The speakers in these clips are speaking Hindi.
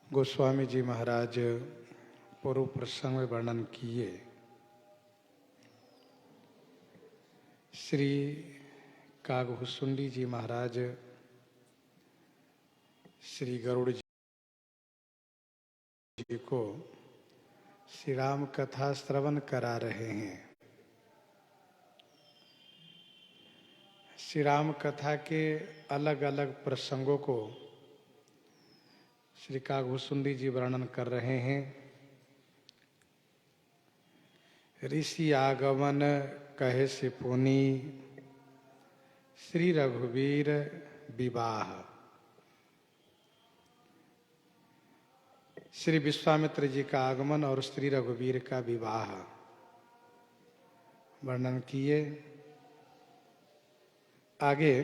गोस्वामी जी महाराज पूर्व प्रसंग में वर्णन किए श्री कागभुसुंडी जी महाराज श्री गरुड़ जी को श्री राम कथा श्रवण करा रहे हैं। श्री राम कथा के अलग अलग प्रसंगों को श्री कागभुसुंडी जी वर्णन कर रहे हैं। ऋषि आगमन कहे से पुनि श्री रघुवीर विवाह। श्री विश्वामित्र जी का आगमन और श्री रघुवीर का विवाह वर्णन किए। आगे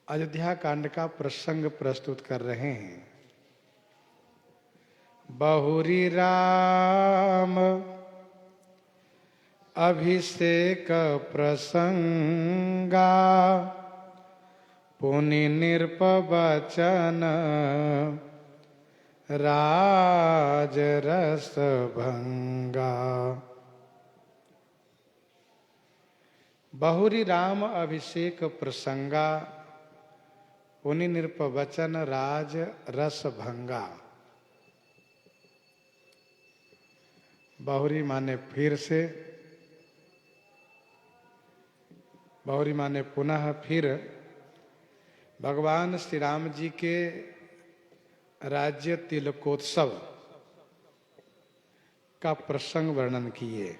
अयोध्या कांड का प्रसंग प्रस्तुत कर रहे हैं। बहुरी राम अभिषेक प्रसंगा पुनि निर्पवचन राज रस भंगा। बहुरी राम अभिषेक प्रसंगा पुनि निर्पवचन राज रस भंगा। बहुरी माने फिर से, बहुरी माने पुनः फिर भगवान श्री राम जी के राज्य तिलकोत्सव का प्रसंग वर्णन किए।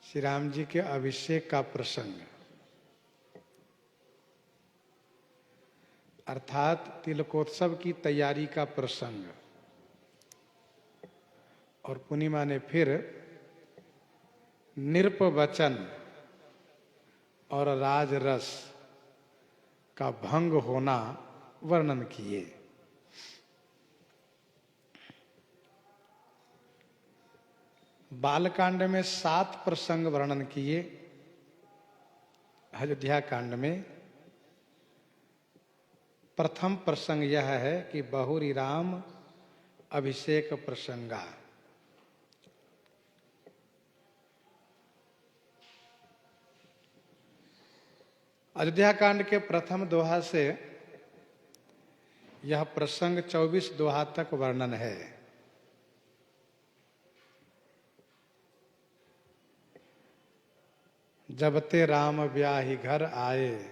श्री राम जी के अभिषेक का प्रसंग अर्थात तिलकोत्सव की तैयारी का प्रसंग और पूर्णिमा ने फिर निर्पवचन और राजरस का भंग होना वर्णन किए। बालकांड में 7 प्रसंग वर्णन किए। अयोध्या कांड में प्रथम प्रसंग यह है कि बहुरी राम अभिषेक प्रसंगा। अयोध्या कांड के प्रथम दोहा से यह प्रसंग 24 दोहा तक वर्णन है। जब ते राम ब्याही घर आए।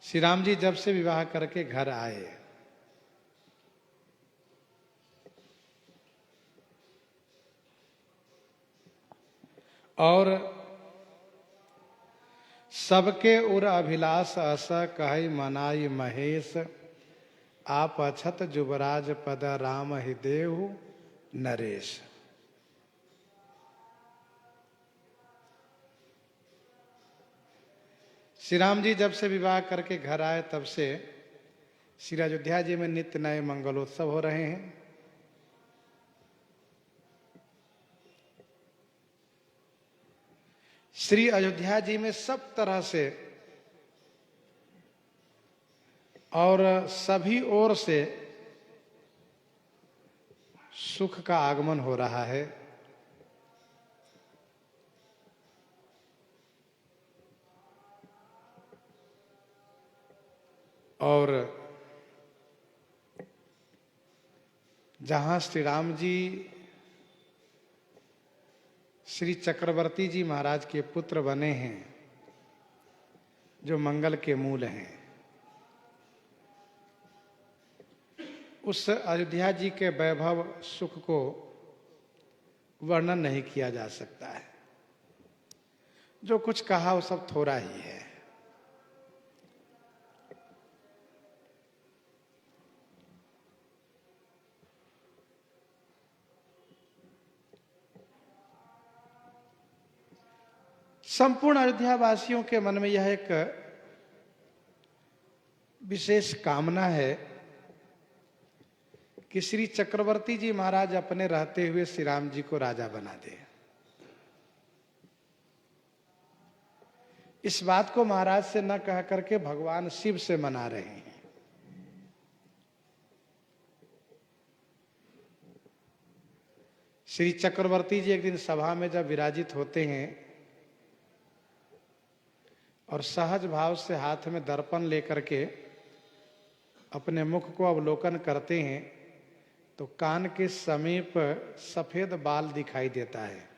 श्री राम जी जब से विवाह करके घर आए और सबके उर अभिलाष अस कहि मनाई महेश। आप अछत जुबराज पद राम ही देहु नरेश। श्री राम जी जब से विवाह करके घर आए तब से श्री अयोध्या जी में नित्य नए मंगलोत्सव हो रहे हैं। श्री अयोध्या जी में सब तरह से और सभी ओर से सुख का आगमन हो रहा है। और जहां श्री राम जी श्री चक्रवर्ती जी महाराज के पुत्र बने हैं, जो मंगल के मूल हैं, उस अयोध्या जी के वैभव सुख को वर्णन नहीं किया जा सकता है। जो कुछ कहा वो सब थोड़ा ही है। संपूर्ण अयोध्या वासियों के मन में यह एक विशेष कामना है कि श्री चक्रवर्ती जी महाराज अपने रहते हुए श्री राम जी को राजा बना दे। इस बात को महाराज से न कह करके भगवान शिव से मना रहे हैं। श्री चक्रवर्ती जी एक दिन सभा में जब विराजित होते हैं और सहज भाव से हाथ में दर्पण लेकर के अपने मुख को अवलोकन करते हैं तो कान के समीप सफेद बाल दिखाई देता है।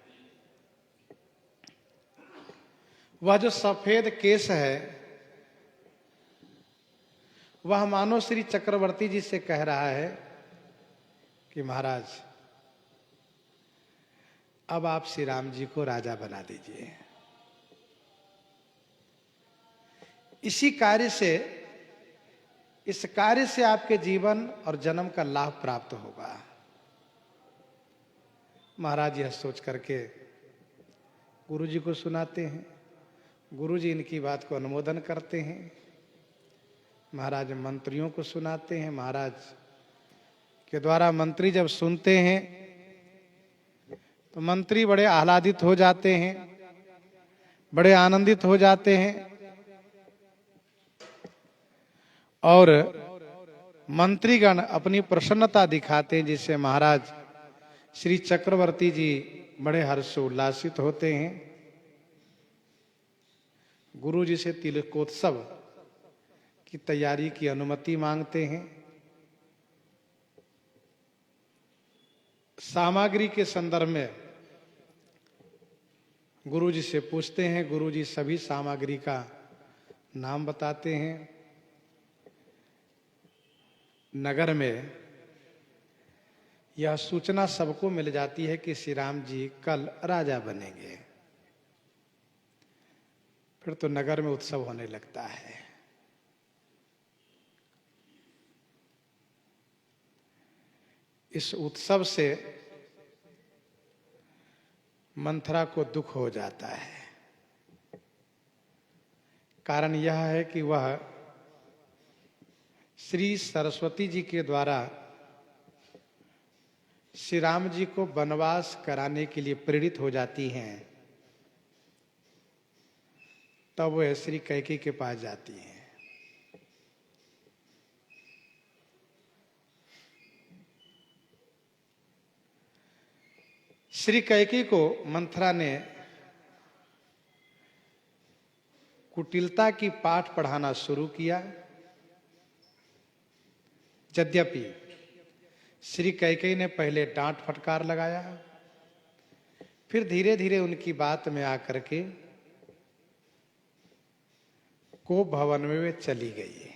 वह जो सफेद केश है वह मानो श्री चक्रवर्ती जी से कह रहा है कि महाराज अब आप श्री राम जी को राजा बना दीजिए। इस कार्य से आपके जीवन और जन्म का लाभ प्राप्त होगा। महाराज यह सोच करके गुरु जी को सुनाते हैं। गुरु जी इनकी बात को अनुमोदन करते हैं। महाराज मंत्रियों को सुनाते हैं। महाराज के द्वारा मंत्री जब सुनते हैं तो मंत्री बड़े आह्लादित हो जाते हैं, बड़े आनंदित हो जाते हैं और मंत्रीगण अपनी प्रसन्नता दिखाते हैं, जिससे महाराज श्री चक्रवर्ती जी बड़े हर्षोल्लासित होते हैं। गुरु जी से तिलकोत्सव की तैयारी की अनुमति मांगते हैं। सामग्री के संदर्भ में गुरु जी से पूछते हैं। गुरु जी सभी सामग्री का नाम बताते हैं। नगर में यह सूचना सबको मिल जाती है कि श्री राम जी कल राजा बनेंगे। फिर तो नगर में उत्सव होने लगता है। इस उत्सव से मंथरा को दुख हो जाता है। कारण यह है कि वह श्री सरस्वती जी के द्वारा श्री राम जी को वनवास कराने के लिए प्रेरित हो जाती हैं। तब वह श्री कैकेयी के पास जाती हैं। श्री कैकेयी को मंथरा ने कुटिलता की पाठ पढ़ाना शुरू किया। यद्यपि श्री कैकेयी ने पहले डांट फटकार लगाया, फिर धीरे धीरे उनकी बात में आकर के कोप भवन में वे चली गई।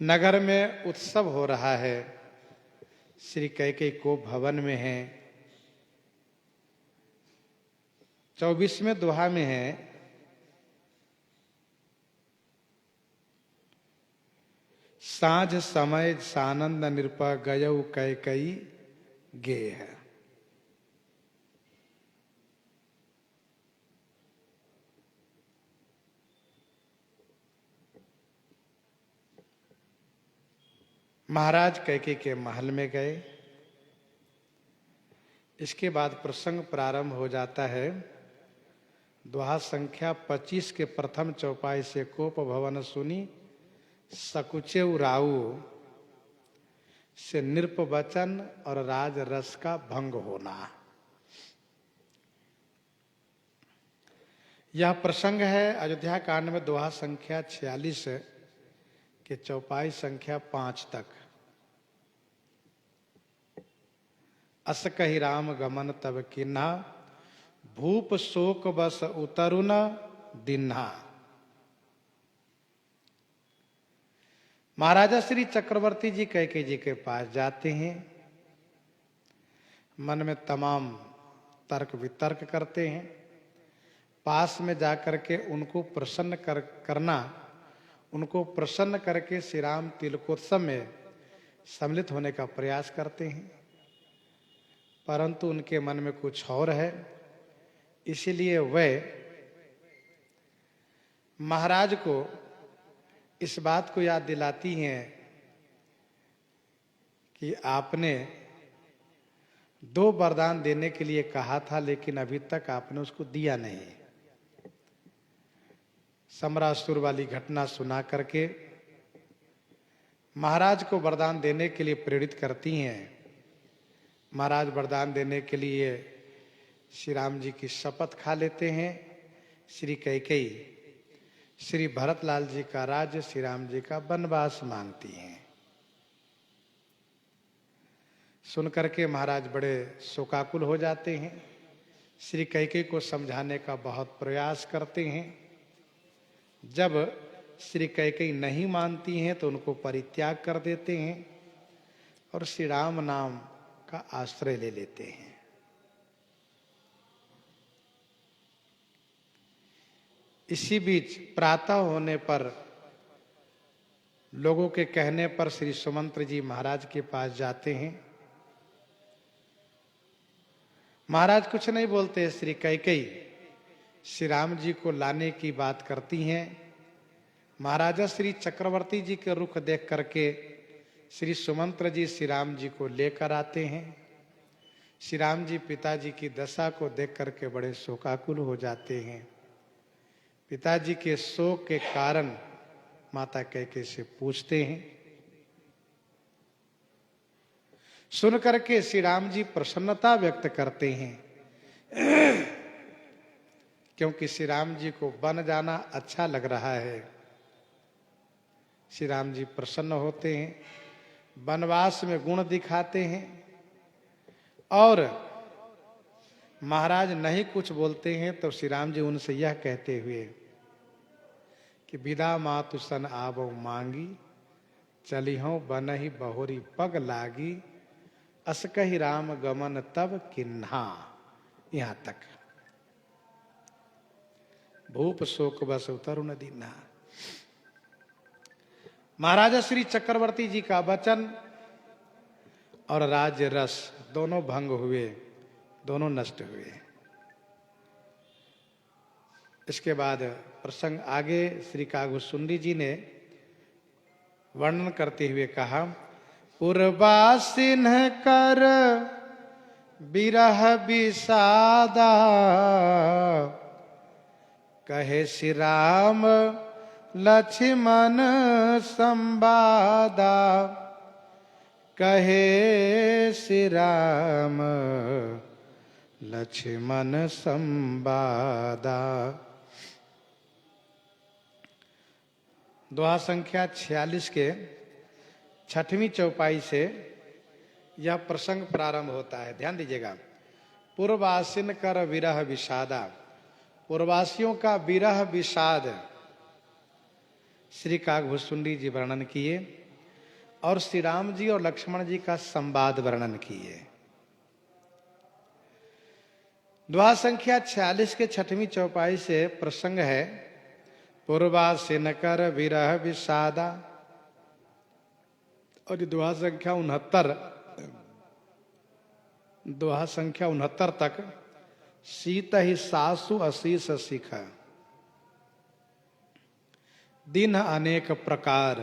नगर में उत्सव हो रहा है। श्री कैकेयी कोप भवन में है। 24वें दोहा में है, साँझ समय सानंद नृप गयौ कैकेयी गेह। महाराज कैकेयी के महल में गए। इसके बाद प्रसंग प्रारंभ हो जाता है। दोहा संख्या 25 के प्रथम चौपाई से कोप भवन सुनी सकुचेउ राऊ से नृप वचन और राज रस का भंग होना। यह प्रसंग है अयोध्या कांड में दोहा संख्या 46 के चौपाई संख्या 5 तक। अस कहि राम गमन तब किन्हा भूप शोक बस उतरु न दिन्हा। महाराजा श्री चक्रवर्ती जी कैकेयी जी के पास जाते हैं। मन में तमाम तर्क वितर्क करते हैं। पास में जाकर के उनको प्रसन्न करना, उनको प्रसन्न करके श्री राम तिलकोत्सव में सम्मिलित होने का प्रयास करते हैं। परंतु उनके मन में कुछ और है। इसीलिए वह महाराज को इस बात को याद दिलाती हैं कि आपने दो वरदान देने के लिए कहा था, लेकिन अभी तक आपने उसको दिया नहीं। समरासुर वाली घटना सुना करके महाराज को वरदान देने के लिए प्रेरित करती हैं। महाराज वरदान देने के लिए श्री राम जी की शपथ खा लेते हैं। श्री कैकेयी श्री भरतलाल जी का राज्य, श्री राम जी का वनवास मांगती हैं। सुनकर के महाराज बड़े शोकाकुल हो जाते हैं। श्री कैकेयी को समझाने का बहुत प्रयास करते हैं। जब श्री कैकेयी नहीं मानती हैं तो उनको परित्याग कर देते हैं और श्री राम नाम का आश्रय ले लेते हैं। इसी बीच प्रातः होने पर लोगों के कहने पर श्री सुमंत्र जी महाराज के पास जाते हैं। महाराज कुछ नहीं बोलते। श्री कैकेयी श्री राम जी को लाने की बात करती हैं। महाराजा श्री चक्रवर्ती जी के रुख देख करके श्री सुमंत्र जी श्री राम जी को लेकर आते हैं। श्री राम जी पिताजी की दशा को देख करके बड़े शोकाकुल हो जाते हैं। पिताजी के शोक के कारण माता कैकेयी से पूछते हैं। सुन करके श्री राम जी प्रसन्नता व्यक्त करते हैं, क्योंकि श्री राम जी को वन जाना अच्छा लग रहा है। श्री राम जी प्रसन्न होते हैं, वनवास में गुण दिखाते हैं और महाराज नहीं कुछ बोलते हैं तो श्री राम जी उनसे यह कहते हुए कि विदा मातु सन आवो मांगी, चली हो बनहि बहुरी पग लागी, असकहि राम गमन तब किन्हा। यहां तक। भूप शोक बस तरुण दीन्हा। महाराजा श्री चक्रवर्ती जी का वचन और राज्य रस दोनों भंग हुए, दोनों नष्ट हुए। इसके बाद प्रसंग आगे श्री कागभूषुंडी जी ने वर्णन करते हुए कहा, पुरवासिन कर बिरह विषादा, कहे श्री राम लक्ष्मण संवादा, कहे श्री राम लक्ष्मण संवादा। दोहा संख्या 46 के 6वीं चौपाई से यह प्रसंग प्रारंभ होता है। ध्यान दीजिएगा। पूर्ववासिन कर विरह विषादा, पूर्ववासियों का विरह विषाद श्री कागभूषुंडी जी वर्णन किए और श्री राम जी और लक्ष्मण जी का संवाद वर्णन किए। दोहा संख्या 46 के 6वीं चौपाई से प्रसंग है, पूर्ववासिन कर विरह विषादा। और दोहा संख्या 69 तक सीत ही सासु असीस सिख, दिन अनेक प्रकार,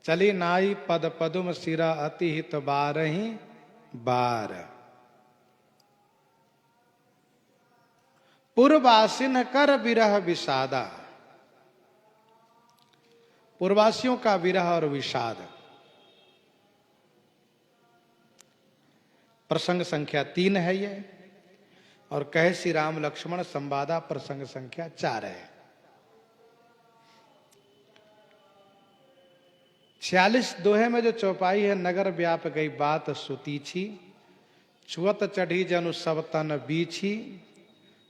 चली नाई पद पदुम सिरा अति हित बारही बार। पूर्ववासिन कर विरह विषादा, पूर्ववासियों का विरह और विषाद। प्रसंग संख्या 3 है ये, और कहे श्री राम लक्ष्मण संवादा प्रसंग संख्या 4 है। 46 दोहे में जो चौपाई है, नगर व्याप गई बात सुतीछी, छुअत चढ़ी जनु सब तन बीछी,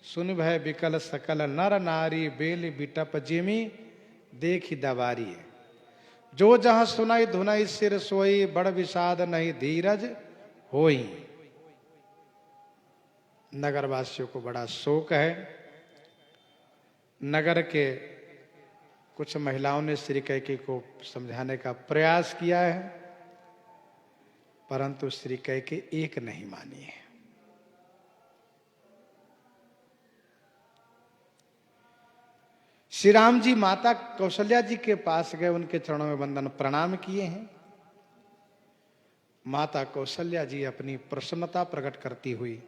सुन भय विकल सकल नर नारी, बेल बिटप जिमी देखी दवारी। जो जहां सुनाई धुनाई सिर सोई, बड़ विषाद नहीं धीरज होई। नगरवासियों को बड़ा शोक है। नगर के कुछ महिलाओं ने श्री कैकेयी को समझाने का प्रयास किया है, परंतु श्री कैकेयी एक नहीं मानी है। श्री राम जी माता कौशल्या जी के पास गए, उनके चरणों में वंदन प्रणाम किए हैं। माता कौशल्या जी अपनी प्रसन्नता प्रकट करती हुई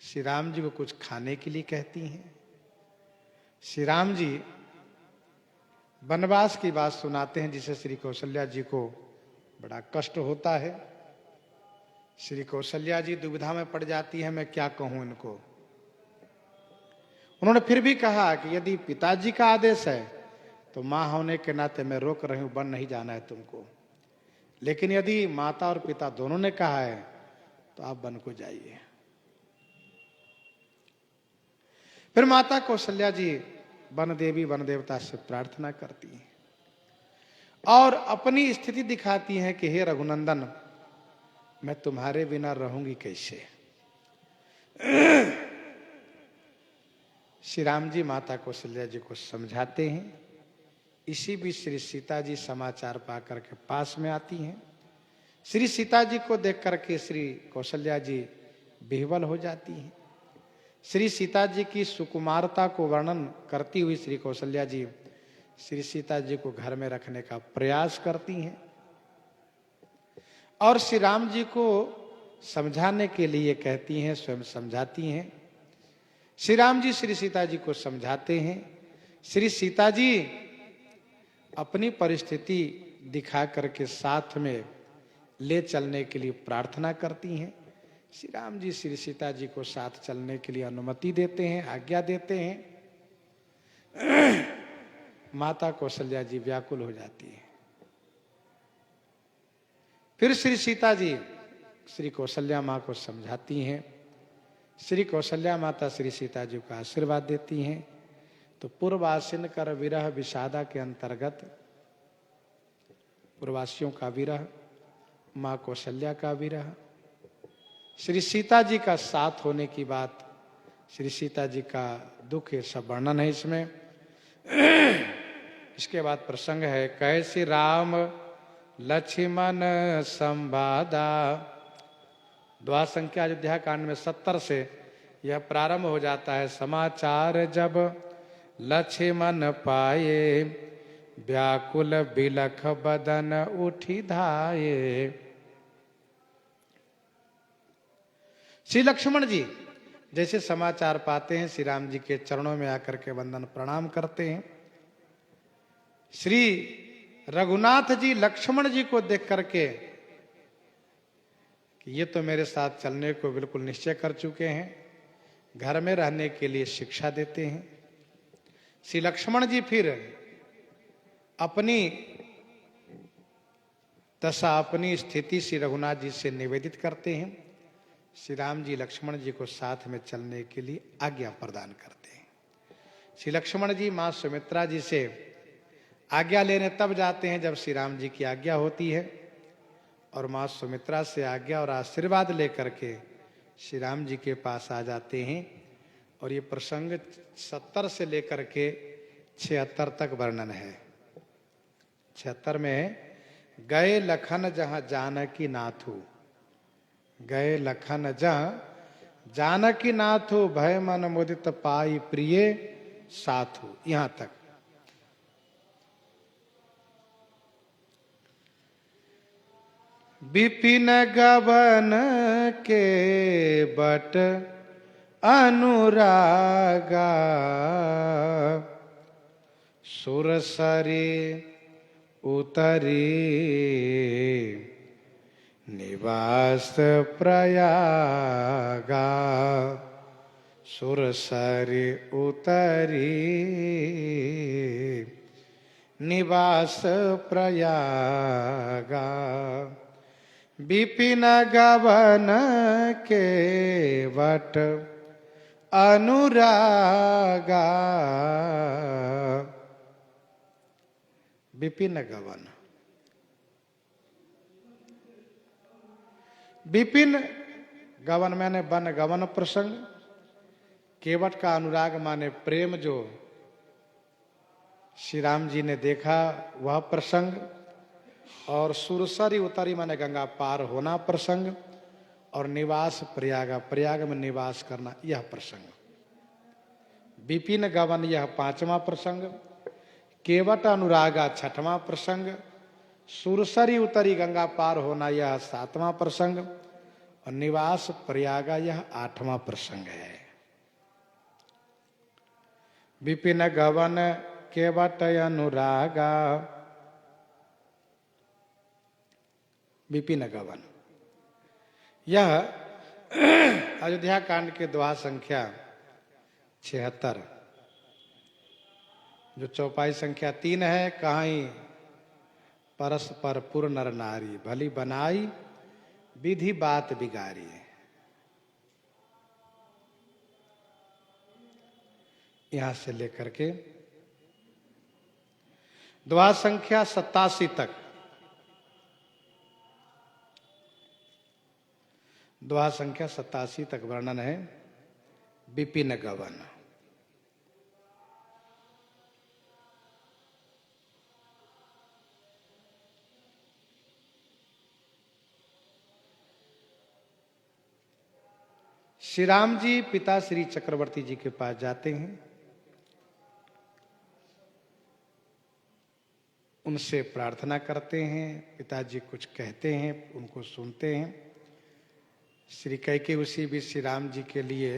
श्री राम जी को कुछ खाने के लिए कहती हैं। श्री राम जी वनवास की बात सुनाते हैं, जिसे श्री कौशल्या जी को बड़ा कष्ट होता है। श्री कौशल्या जी दुविधा में पड़ जाती है, मैं क्या कहूं इनको। उन्होंने फिर भी कहा कि यदि पिताजी का आदेश है तो मां होने के नाते मैं रोक रही हूं, वन नहीं जाना है तुमको। लेकिन यदि माता और पिता दोनों ने कहा है तो आप वन को जाइए। फिर माता कौशल्या जी वन देवी वन देवता से प्रार्थना करती हैं और अपनी स्थिति दिखाती हैं कि हे रघुनंदन, मैं तुम्हारे बिना रहूंगी कैसे। श्री राम जी माता कौशल्या जी को समझाते हैं। इसी बीच श्री सीता जी समाचार पाकर के पास में आती हैं। श्री सीता जी को देख करके श्री कौशल्या जी विह्वल हो जाती हैं। श्री सीता जी की सुकुमारता को वर्णन करती हुई श्री कौशल्या जी श्री सीता जी को घर में रखने का प्रयास करती हैं और श्री राम जी को समझाने के लिए कहती हैं, स्वयं समझाती हैं। श्री राम जी श्री सीता जी को समझाते हैं। श्री सीता जी अपनी परिस्थिति दिखा करके साथ में ले चलने के लिए प्रार्थना करती हैं। श्री राम जी श्री सीता जी को साथ चलने के लिए अनुमति देते हैं, आज्ञा देते हैं। माता कौशल्या जी व्याकुल हो जाती है। फिर श्री सीता जी श्री कौशल्या माँ को समझाती हैं। श्री कौशल्या माता श्री सीता जी को आशीर्वाद देती हैं। तो पूर्वासीन कर विरह विषादा के अंतर्गत पूर्वासियों का विरह, माँ कौशल्या का विरह, श्री सीता जी का साथ होने की बात, श्री सीता जी का दुख, ये सब वर्णन है इसमें। इसके बाद प्रसंग है, कैसे राम लक्ष्मण संवादा। द्वा संख्या अयोध्या कांड में 70 से यह प्रारंभ हो जाता है। समाचार जब लक्ष्मण पाए, व्याकुल बिलख बदन उठी धाये। श्री लक्ष्मण जी जैसे समाचार पाते हैं, श्री राम जी के चरणों में आकर के वंदन प्रणाम करते हैं। श्री रघुनाथ जी लक्ष्मण जी को देख करके कि ये तो मेरे साथ चलने को बिल्कुल निश्चय कर चुके हैं, घर में रहने के लिए शिक्षा देते हैं। श्री लक्ष्मण जी फिर अपनी दशा, अपनी स्थिति श्री रघुनाथ जी से निवेदित करते हैं। श्री राम जी लक्ष्मण जी को साथ में चलने के लिए आज्ञा प्रदान करते हैं। श्री लक्ष्मण जी मां सुमित्रा जी से आज्ञा लेने तब जाते हैं जब श्री राम जी की आज्ञा होती है, और मां सुमित्रा से आज्ञा और आशीर्वाद लेकर के श्री राम जी के पास आ जाते हैं। और ये प्रसंग 70 से लेकर के 76 तक वर्णन है। 76 में गए लखन जहां जानकी नाथू, गए लखन जहां जानकी नाथू, भय मन मुदित पाई प्रिय साथू, यहां तक। विपिन गबन के बट अनुरागा, सुरसरी उतरी निवास प्रयागा, सुरसरी उतरी निवास प्रयागा। विपिन गबन के वट अनुरागा, विपिन गवन। विपिन गवन मैंने वन गवन प्रसंग, केवट का अनुराग माने प्रेम जो श्री राम जी ने देखा वह प्रसंग, और सुरसरी उतरी माने गंगा पार होना प्रसंग, और निवास प्रयागा, प्रयाग में निवास करना यह प्रसंग। विपिन गवन यह 5वां प्रसंग, केवट अनुरागा 6वां प्रसंग, सुरसरी उतरी गंगा पार होना यह 7वां प्रसंग और निवास प्रयागा यह 8वां प्रसंग है। विपिन गवन केवट अनुरागा, विपिन गवन यह अयोध्या कांड के दोहा संख्या 76, जो चौपाई संख्या 3 है। कहीं परस्पर पुर नर नारी, भली बनाई विधि बात बिगाड़ी। यहां से लेकर के दोहा संख्या 87 तक, दोहा संख्या 87 तक वर्णन है विपिन गवन। श्री राम जी पिता श्री चक्रवर्ती जी के पास जाते हैं, उनसे प्रार्थना करते हैं। पिताजी कुछ कहते हैं, उनको सुनते हैं। श्री कैकेयी भी श्री राम जी के लिए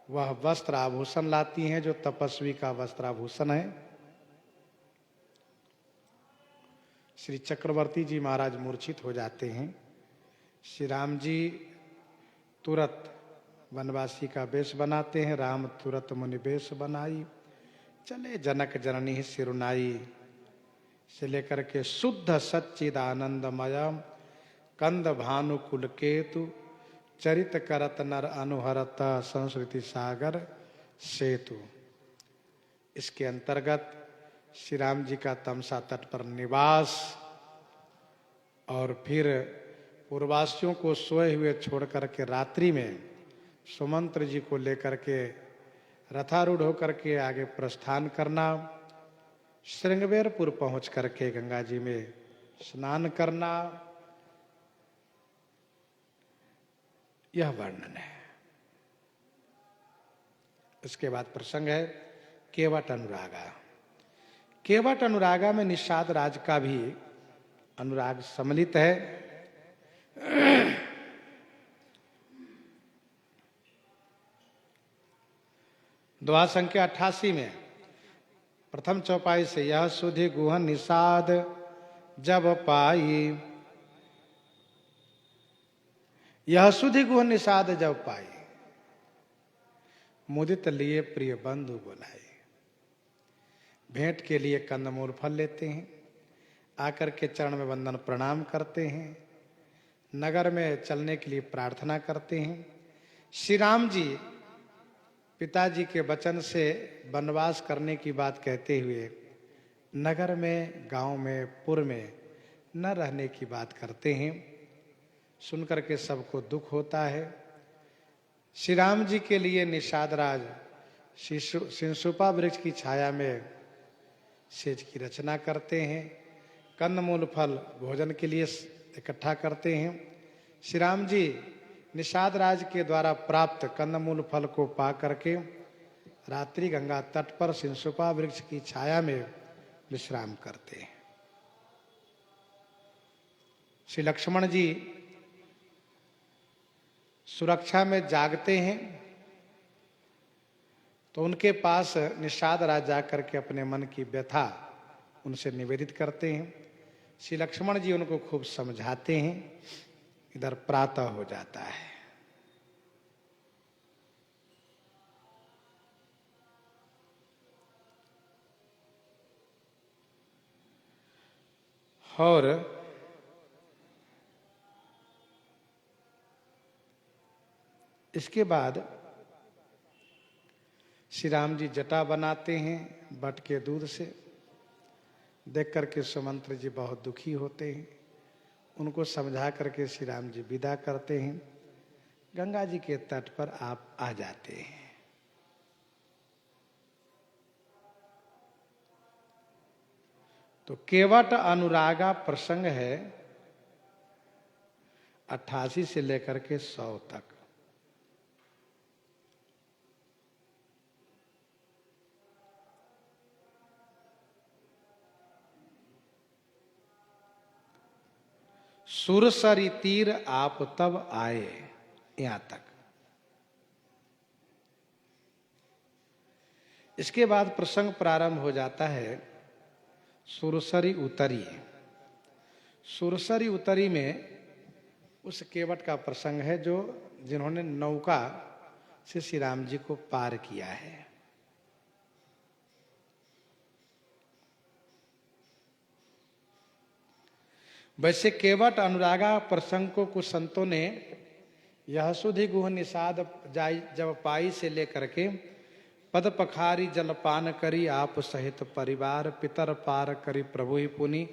वह वस्त्र आभूषण लाती हैं जो तपस्वी का वस्त्र आभूषण है। श्री चक्रवर्ती जी महाराज मूर्छित हो जाते हैं। श्री राम जी तुरंत वनवासी का वेश बनाते हैं। राम तुरंत मुनि वेश बनाई, चले जनक जननी सिरुनाई से लेकर के शुद्ध सच्चिद आनंदमय कंद भानु कुल केतु चरित करत नर अनुहरत संस्कृति सागर सेतु। इसके अंतर्गत श्री राम जी का तमसा तट पर निवास और फिर पूर्ववासियों को सोए हुए छोड़ करके रात्रि में सुमंत्र जी को लेकर के रथारूढ़ होकर के आगे प्रस्थान करना, श्रृंगवेरपुर पहुंच करके गंगा जी में स्नान करना, यह वर्णन है। इसके बाद प्रसंग है केवट अनुरागा। केवट अनुरागा में निषाद राज का भी अनुराग सम्मिलित है। दोहा संख्या 88 में प्रथम चौपाई से यह सुधि गुहन निषाद जब पाई, यह सुधि गुहन निषाद जब पाई, मुदित लिए प्रिय बंधु बुलाए। भेंट के लिए कंदमूल फल लेते हैं, आकर के चरण में वंदन प्रणाम करते हैं, नगर में चलने के लिए प्रार्थना करते हैं। श्री राम जी पिताजी के वचन से वनवास करने की बात कहते हुए नगर में, गांव में, पुर में न रहने की बात करते हैं। सुनकर के सबको दुख होता है। श्री राम जी के लिए निषाद राज सिंसुपा वृक्ष की छाया में सेज की रचना करते हैं, कंदमूल फल भोजन के लिए इकट्ठा करते हैं। श्री राम जी निषाद राज के द्वारा प्राप्त कंदमूल फल को पा करके रात्रि गंगा तट पर सिंसुपा वृक्ष की छाया में विश्राम करते हैं। श्री लक्ष्मण जी सुरक्षा में जागते हैं तो उनके पास निषाद राज जाकर के अपने मन की व्यथा उनसे निवेदित करते हैं। श्री लक्ष्मण जी उनको खूब समझाते हैं। इधर प्रातः हो जाता है। और इसके बाद श्री राम जी जटा बनाते हैं बट के दूध से। देख करके सुमंत्र जी बहुत दुखी होते हैं। उनको समझा करके श्री राम जी विदा करते हैं। गंगा जी के तट पर आप आ जाते हैं। तो केवट अनुरागा प्रसंग है 88 से लेकर के 100 तक। सुरसरी तीर आप तब आए, यहां तक। इसके बाद प्रसंग प्रारंभ हो जाता है सुरसरी उतरी। सुरसरी उतरी में उस केवट का प्रसंग है जो जिन्होंने नौका से श्री राम जी को पार किया है। वैसे केवट अनुरागा प्रसंग को कुछ संतों ने यह सुधि गुह निषाद जब पाई से लेकर के पद पखारी जलपान करी आप सहित परिवार पितर पार करी प्रभु ही पुनि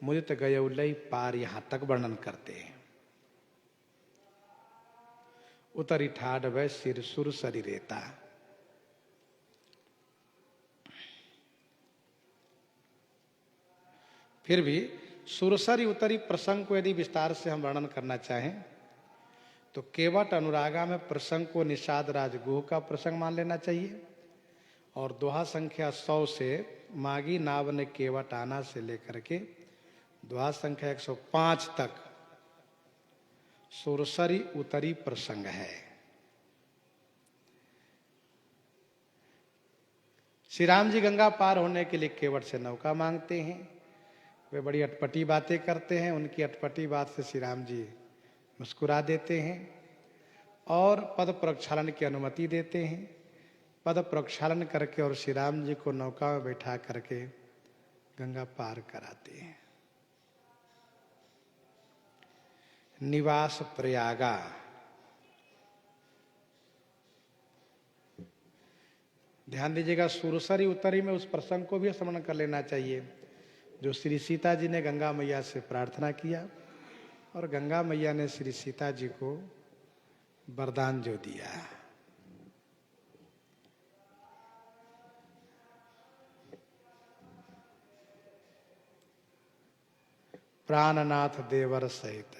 मुदित गयौलई पार, यहां तक वर्णन करते हैं। उतरी ठाड वै सिर सुर सरी रेता। फिर भी सुरसरी उतरी प्रसंग को यदि विस्तार से हम वर्णन करना चाहें तो केवट अनुरागा में प्रसंग को निषाद राजगुह का प्रसंग मान लेना चाहिए, और दोहा संख्या 100 से मागी नाव ने केवट आना से लेकर के दोहा संख्या 105 तक सुरसरी उतरी प्रसंग है। श्री राम जी गंगा पार होने के लिए केवट से नौका मांगते हैं। वे बड़ी अटपटी बातें करते हैं। उनकी अटपटी बात से श्री राम जी मुस्कुरा देते हैं और पद प्रक्षालन की अनुमति देते हैं। पद प्रक्षालन करके और श्री राम जी को नौका में बैठा करके गंगा पार कराते हैं। निवास प्रयागा। ध्यान दीजिएगा, सुरसरी उतरी में उस प्रसंग को भी स्मरण कर लेना चाहिए जो श्री सीता जी ने गंगा मैया से प्रार्थना किया और गंगा मैया ने श्री सीता जी को वरदान जो दिया। प्राणनाथ देवर सहित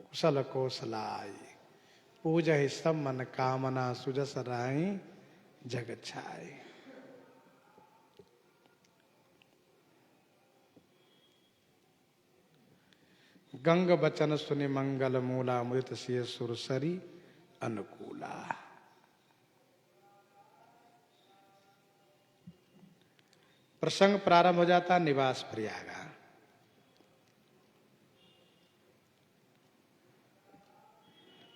कुशल कौशलाई पूजहि सब मन कामना सुजस राई जग छाई। गंग बचन सुनि मंगल मूला मुदित सिय सुरसरी अनुकूला। प्रसंग प्रारंभ हो जाता निवास प्रयागा।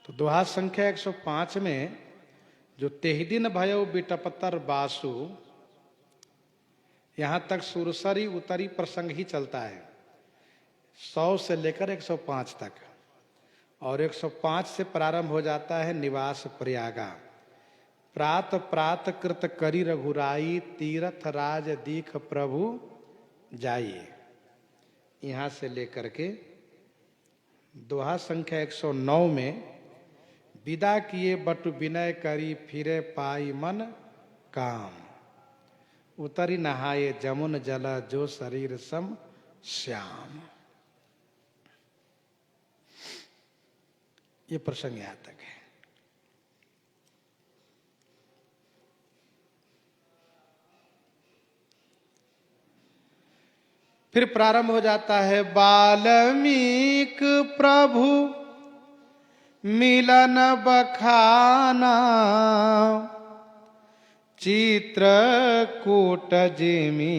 तो दोहा संख्या 105 में जो तेहि दिन भयो बिटपतर बासु, यहां तक सुरसरी उतरी प्रसंग ही चलता है 100 से लेकर 105 तक, और 105 से प्रारंभ हो जाता है निवास प्रयागा। प्रात प्रात कृत करी रघुराई तीरथ राज दीख प्रभु जाइए। यहां से लेकर के दोहा संख्या 109 में विदा किए बटु विनय करी फिरे पाई मन काम, उतरी नहाए जमुन जल जो शरीर सम श्याम। ये प्रसंग यहां तक है। फिर प्रारंभ हो जाता है वाल्मीक प्रभु मिलन बखाना, चित्रकूट जिमि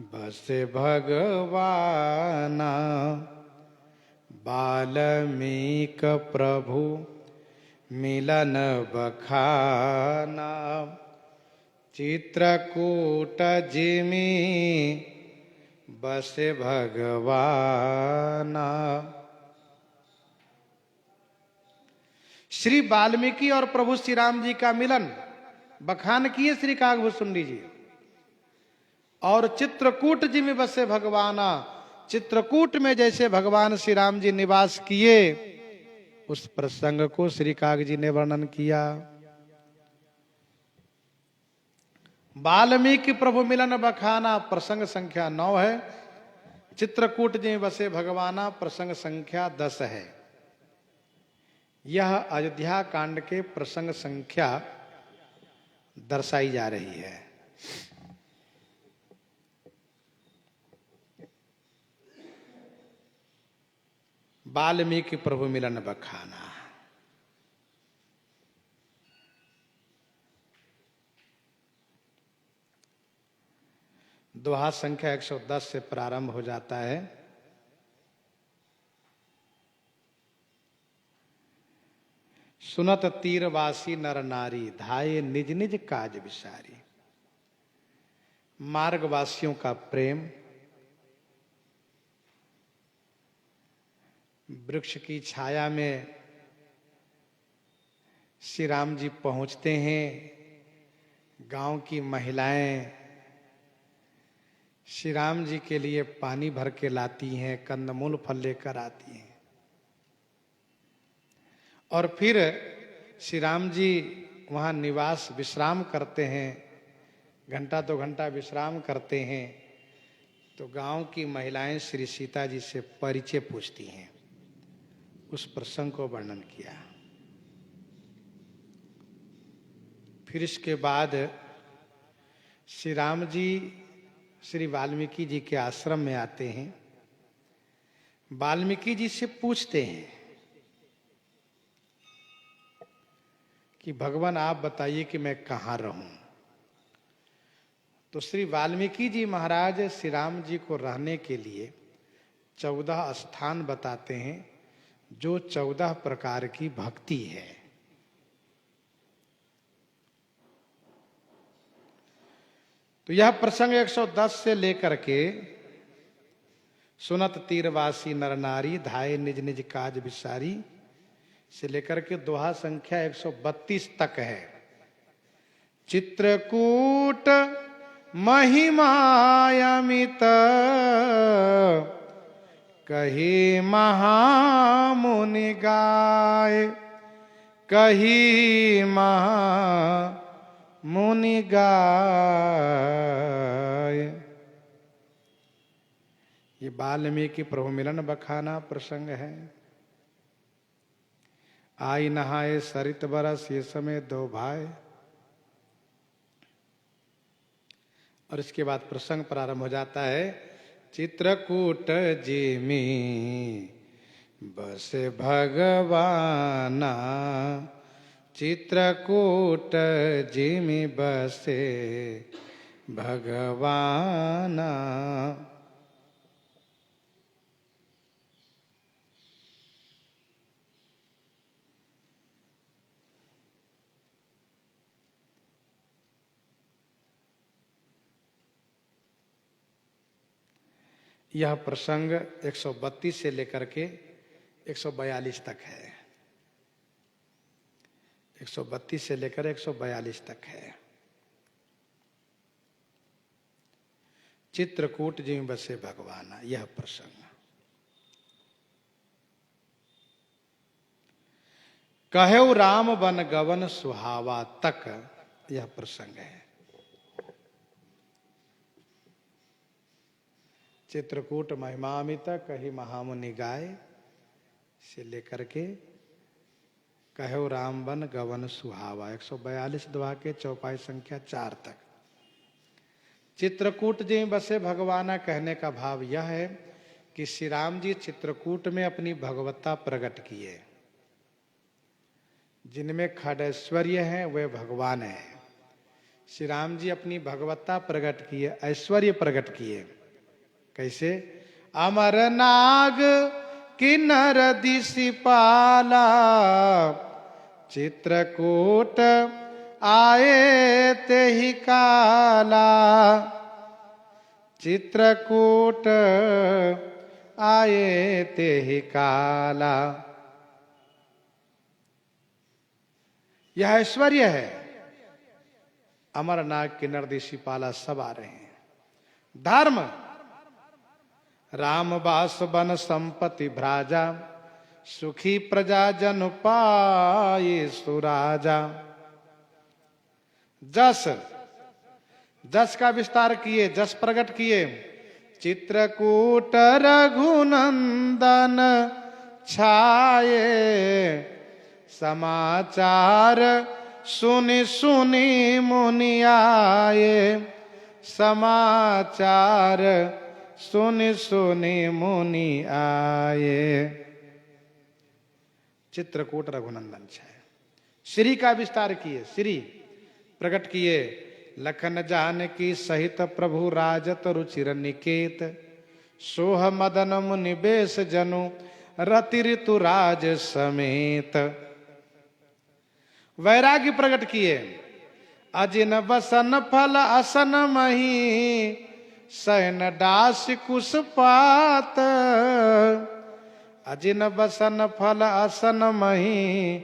बस भगवाना। वाल्मीक प्रभु मिलन बखाना, चित्रकूट जिमि बस भगवाना। श्री वाल्मीकि और प्रभु श्री राम जी का मिलन बखान किए श्री कागभूषुंडी जी, और चित्रकूट जी में बसे भगवाना। चित्रकूट में जैसे भगवान श्री राम जी निवास किए उस प्रसंग को श्री काग जी ने वर्णन किया। वाल्मीकि प्रभु मिलन बखाना प्रसंग संख्या 9 है। चित्रकूट जी में बसे भगवाना प्रसंग संख्या 10 है। यह अयोध्या कांड के प्रसंग संख्या दर्शाई जा रही है। वाल्मीकि प्रभु मिलन बखाना। दोहा संख्या 110 से प्रारंभ हो जाता है। सुनत तीरवासी नर नारी, धाये निज निज काज विसारी। मार्गवासियों का प्रेम, वृक्ष की छाया में श्री राम जी पहुंचते हैं। गांव की महिलाएं श्री राम जी के लिए पानी भर के लाती हैं, कंदमूल फल लेकर आती हैं, और फिर श्री राम जी वहां निवास विश्राम करते हैं। घंटा 2 घंटा विश्राम करते हैं तो गांव की महिलाएं श्री सीता जी से परिचय पूछती हैं। उस प्रसंग को वर्णन किया। फिर इसके बाद श्री राम जी श्री वाल्मीकि जी के आश्रम में आते हैं। वाल्मीकि जी से पूछते हैं कि भगवान आप बताइए कि मैं कहाँ रहूं। तो श्री वाल्मीकि जी महाराज श्री राम जी को रहने के लिए 14 स्थान बताते हैं, जो 14 प्रकार की भक्ति है। तो यह प्रसंग 110 से लेकर के सुनत तीरवासी नर नारी, धाये निज निज काज विसारी से लेकर के दोहा संख्या 132 तक है। चित्रकूट महिमायमित, कही महामुनि गाय, कही महामुनि गाय। ये वाल्मीकि प्रभु मिलन बखाना प्रसंग है। आई नहाए सरित बरस, ये समय 2 भाई। और इसके बाद प्रसंग प्रारंभ हो जाता है। चित्रकूट जिमि बस भगवाना, चित्रकूट जिमि बसे भगवाना। यह प्रसंग 132 से लेकर के 142 तक है। 132 से लेकर 142 तक है। चित्रकूट जिमि बसे भगवाना, यह प्रसंग। कहेउ राम बन गवन सुहावा तक, यह प्रसंग है। चित्रकूट महिमामित, कही महामुनि गाय से लेकर के कहो राम बन गवन सुहावा 142 दोहा के चौपाई संख्या 4 तक। चित्रकूट जिमि बसे भगवाना कहने का भाव यह है कि श्री राम जी चित्रकूट में अपनी भगवत्ता प्रकट किए। जिनमें खड़ैश्वर्य है वे भगवान है। श्री राम जी अपनी भगवत्ता प्रकट किए, ऐश्वर्य प्रकट किए। कैसे? अमर नाग किन्नर दिशिपाला, चित्रकूट आए ते ही काला, चित्रकूट आए ते ही काला। यह ऐश्वर्य है। अमर नाग किन्नर दिशिपाला सब आ रहे हैं। धर्म, राम बास बन संपत्ति भ्राजा, सुखी प्रजा जन पाए सुराजा। जस, जस का विस्तार किए, जस प्रकट किए। चित्रकूट रघुनंदन छाए, समाचार सुनि सुनि मुनि आए, समाचार सुनि सुनि मुनि आए। चित्रकूट रघुनंदन छाय। श्री का विस्तार किए, श्री प्रकट किए। लखन जानकी सहित प्रभु राजत रुचिर निकेत, सोह मदन मुनि बेश जनु रति ऋतु राज समेत। वैराग्य प्रकट किए। अजिन बसन फल असन मही, सैन दास कुश पात। अजिन बसन फल असन मही,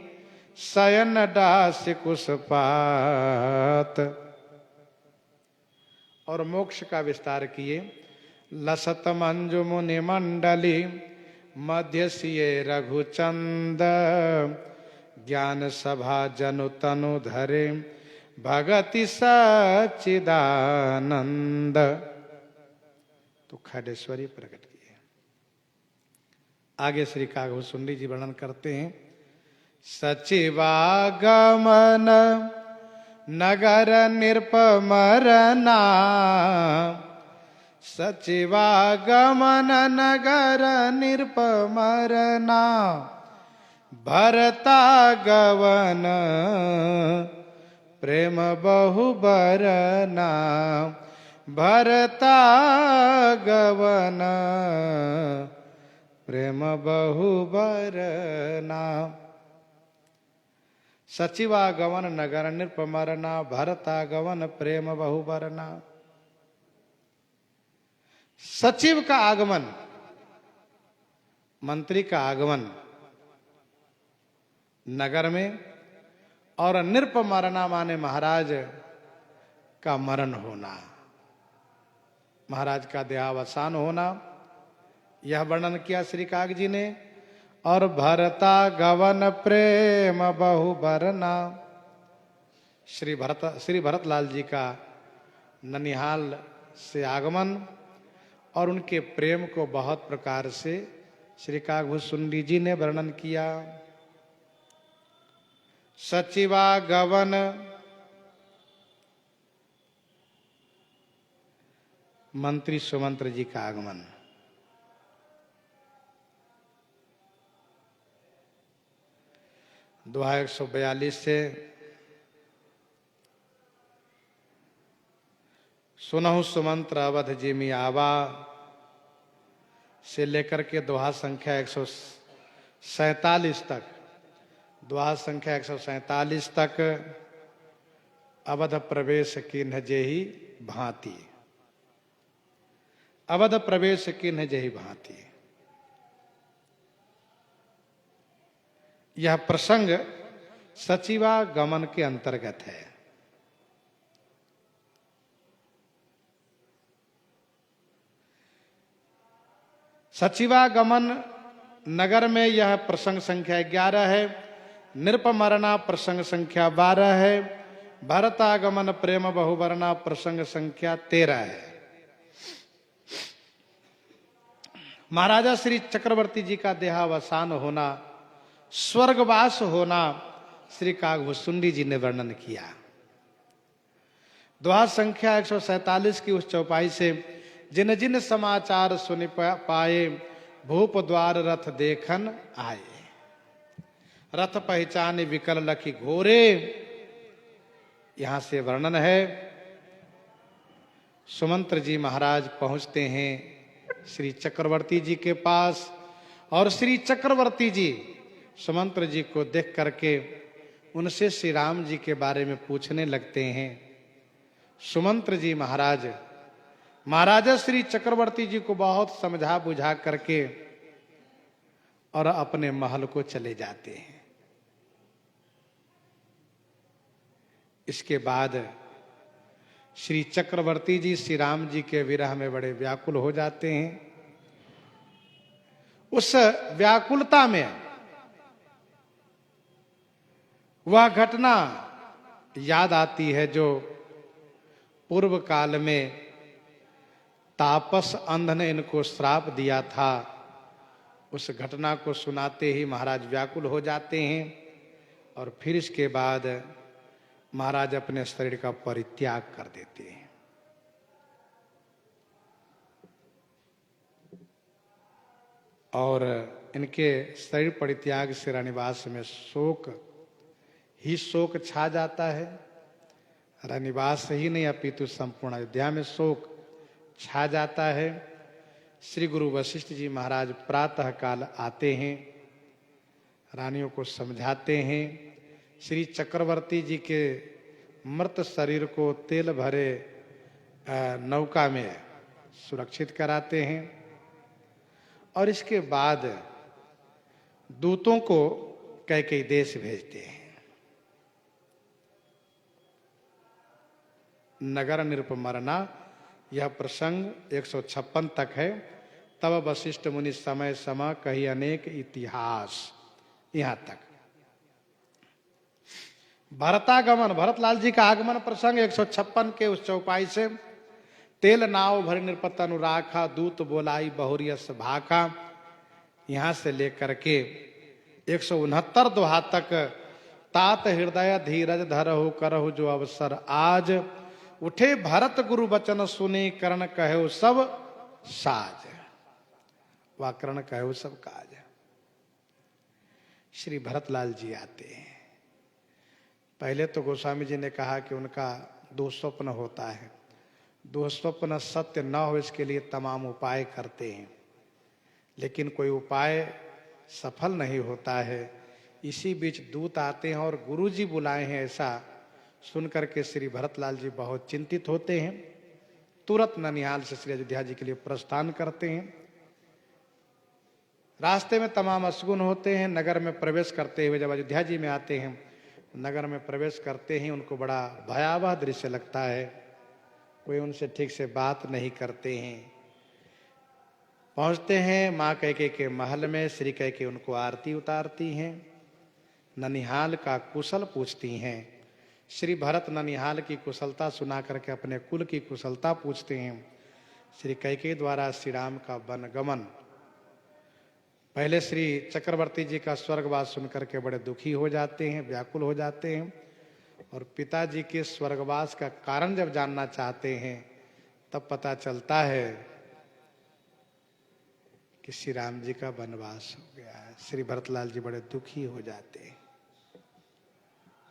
शयन दास कुश पात। और मोक्ष का विस्तार किए। लसत मंजु मुनि मंडली, मध्य सिए रघुचंद। ज्ञान सभा जनु तनु धरे, भगति सच्चिदानंद। तो खडेश्वरी प्रकट किए। आगे श्री कागभूषुंडी जी वर्णन करते हैं। सचिवागमन नगर निरपमरना, सचिवागमन नगर निरपमरना। भरतागमन प्रेम बहुबरना, भरतागमन प्रेम बहुबरना। सचिवागमन नगर निरपमरना, भरतागमन प्रेम बहुबरना। सचिव का आगमन, मंत्री का आगमन नगर में, और निरपमरना माने महाराज का मरण होना, महाराज का देहावसान होना, यह वर्णन किया श्री काग जी ने। और भरता गवन प्रेम बहुबरना, श्री भरतलाल जी का ननिहाल से आगमन और उनके प्रेम को बहुत प्रकार से श्री कागभूषुंडी जी ने वर्णन किया। सचिवागमन मंत्री सुमंत्र जी का आगमन। दोहा 142 से सुनहु सुमंत्र अवध जिमि आवा से लेकर के दोहा संख्या 147 तक, दोहा संख्या 147 तक अवध प्रवेश किन्ह जेहि भांति, अवध प्रवेश किन्ह जेहि भांति। यह प्रसंग सचिवागमन के अंतर्गत है। सचिवागमन नगर में यह प्रसंग संख्या 11 है। निरपमरना प्रसंग संख्या 12 है। भरतागमन प्रेम बहुबरना प्रसंग संख्या 13 है। महाराजा श्री चक्रवर्ती जी का देहावसान होना, स्वर्गवास होना श्री कागभूषुंडी जी ने वर्णन किया। दोहा संख्या 147 की उस चौपाई से जिन जिन समाचार सुन पाए, भूप द्वार रथ देखन आए। रथ पहचाने विकल लखी घोरे, यहां से वर्णन है। सुमंत्र जी महाराज पहुंचते हैं श्री चक्रवर्ती जी के पास, और श्री चक्रवर्ती जी सुमंत्र जी को देख करके उनसे श्री राम जी के बारे में पूछने लगते हैं। सुमंत्र जी महाराज महाराजा श्री चक्रवर्ती जी को बहुत समझा बुझा करके और अपने महल को चले जाते हैं। इसके बाद श्री चक्रवर्ती जी श्री राम जी के विरह में बड़े व्याकुल हो जाते हैं। उस व्याकुलता में वह घटना याद आती है जो पूर्व काल में तापस अंध ने इनको श्राप दिया था। उस घटना को सुनाते ही महाराज व्याकुल हो जाते हैं, और फिर इसके बाद महाराज अपने शरीर का परित्याग कर देते हैं। और इनके शरीर परित्याग से रनिवास में शोक ही शोक छा जाता है। रनिवास ही नहीं अपितु संपूर्ण अयोध्या में शोक छा जाता है। श्री गुरु वशिष्ठ जी महाराज प्रातः काल आते हैं, रानियों को समझाते हैं। श्री चक्रवर्ती जी के मृत शरीर को तेल भरे नौका में सुरक्षित कराते हैं और इसके बाद दूतों को कैकेयी देश भेजते हैं। नगर निरुपमरना यह प्रसंग 156 तक है। तब वशिष्ठ मुनि समय समय कही अनेक इतिहास, यहां तक। भरतागमन, भरतलाल जी का आगमन प्रसंग 156 के उस चौपाई से। तेल नाव भर निरपत अनुराखा, दूत बोलाई बहुरियस भाका, यहां से लेकर के 169 दोहा तक। तात हृदय धीरज धरहु करहु जो अवसर आज, उठे भरत गुरु बचन सुने करण कहो सब साज। वह करण कहो सब काज। श्री भरतलाल जी आते हैं। पहले तो गोस्वामी जी ने कहा कि उनका दुःस्वप्न होता है, दुःस्वप्न सत्य न हो इसके लिए तमाम उपाय करते हैं, लेकिन कोई उपाय सफल नहीं होता है। इसी बीच दूत आते हैं और गुरु जी बुलाए हैं, ऐसा सुनकर के श्री भरतलाल जी बहुत चिंतित होते हैं। तुरंत ननिहाल से श्री अयोध्या जी के लिए प्रस्थान करते हैं। रास्ते में तमाम अशगुन होते हैं। नगर में प्रवेश करते हुए जब अयोध्या जी में आते हैं, नगर में प्रवेश करते ही उनको बड़ा भयावह दृश्य लगता है। कोई उनसे ठीक से बात नहीं करते हैं। पहुंचते हैं माँ कैकेयी के महल में। श्री कैकेयी उनको आरती उतारती हैं, ननिहाल का कुशल पूछती हैं। श्री भरत ननिहाल की कुशलता सुना करके अपने कुल की कुशलता पूछते हैं। श्री कैकेयी द्वारा श्री राम का वनगमन, पहले श्री चक्रवर्ती जी का स्वर्गवास सुनकर के बड़े दुखी हो जाते हैं, व्याकुल हो जाते हैं और पिताजी के स्वर्गवास का कारण जब जानना चाहते हैं तब पता चलता है कि श्री राम जी का वनवास हो गया है। श्री भरतलाल जी बड़े दुखी हो जाते हैं।